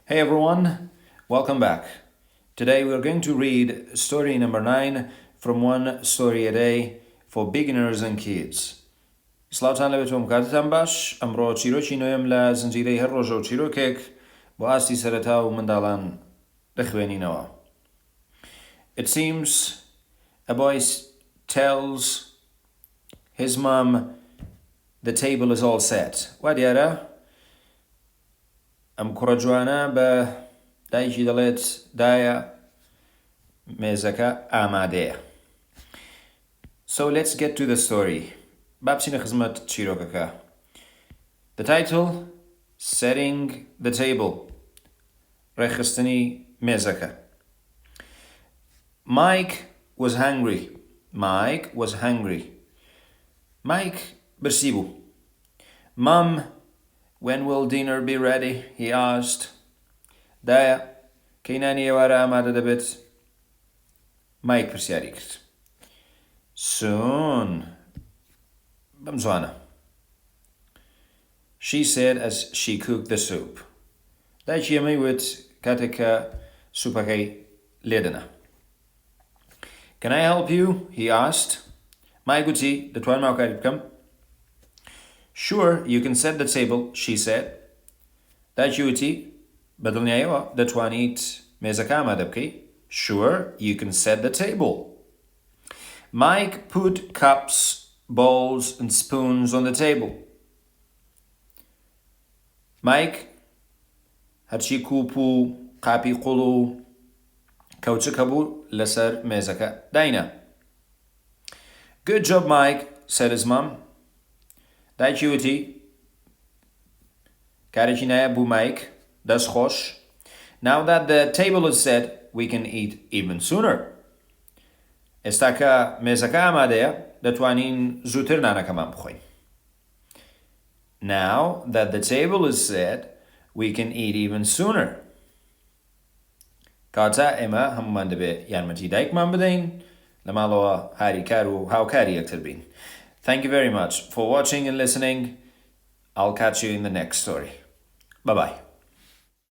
Hey everyone, welcome back. Today we're going to read story number 9 from One Story a Day for beginners and kids. سلاوتان لەبێتۆم کاتتان باش ئەمڕۆ چیرۆکی نوێم لە زنجیرەی هەر ڕۆژە و چیرۆکێک بۆ ئاستی سەرەتا و منداڵان دەخوێنینەوە. It seems a boy tells his mom the table is all set. وا دیارە ئەم کوڕە جوانە بە دایکی دەڵێت دایە مێزەکە ئامادەیە. So let's get to the story. بابچینە خزمەت چیرۆکەکە. The title, Setting the Table. ڕێخستنی مێزەکە. Mike was hungry. Mike برسی بوو. Mum, when will dinner be ready? He asked. دایە کەینانی ئێوارە ئامادە دەبێت؟ مایک پرسیاری کرد. Soon. بەم زوانە. She said as she cooked the soup. دایکی ئەمەی وت کاتێک کە سوپەکەی لێدەنا. Can I help you? He asked. مایک وتی دەتوانم هاوکاری بکەم؟ Sure, you can set the table, she said. دایکی وتی بەدڵنیاییەوە دەتوانیت مێزەکە ئامادە بکەیت؟ Sure, you can set the table. Mike put cups, bowls and spoons on the table. Mike هەرچی کوپ و قاپی قوڵ و کەوچک هەبوو لەسەر مێزەکە داینە. Good job, Mike, said his mum. دایکی وتی کارێکی نایە بوو مایک دەست خۆش. Now that the table is set, we can eat even sooner. ئێستا کە مێزەکە ئامادەیە دەتوانین زووتر نانەکەمان بخۆین. Now that the table is set, we can eat even sooner. کاتە ئێمە هەمومان دەبێت یارمەتی دایکمان بدەین لە ماڵەوە هاریکار و هاوکاری یەکتر بین. Thank you very much for watching and listening. I'll catch you in the next story. Bye-bye.